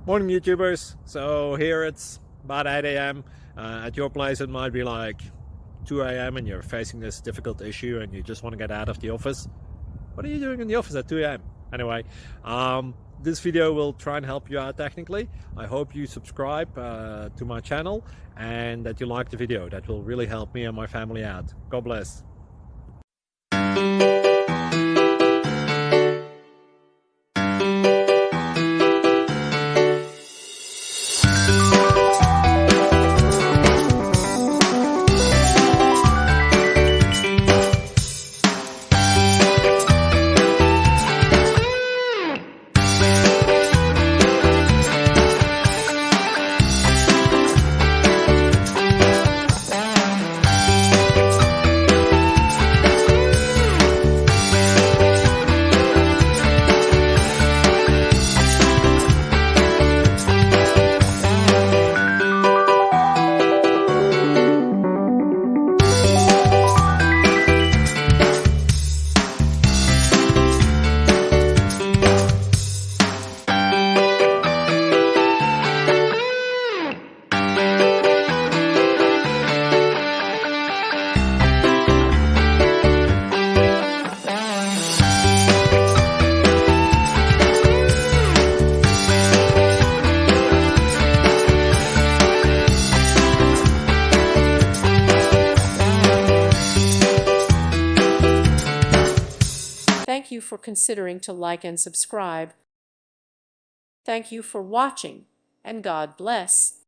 Morning YouTubers. So here it's about 8 a.m. At your place it might be like 2 a.m. and you're facing this difficult issue and you just want to get out of the office. What are you doing in the office at 2 a.m.? Anyway, this video will try and help you out technically. I hope you subscribe to my channel and that you like the video. That will really help me and my family out. God bless. Thank you for considering to like and subscribe. Thank you for watching, and God bless.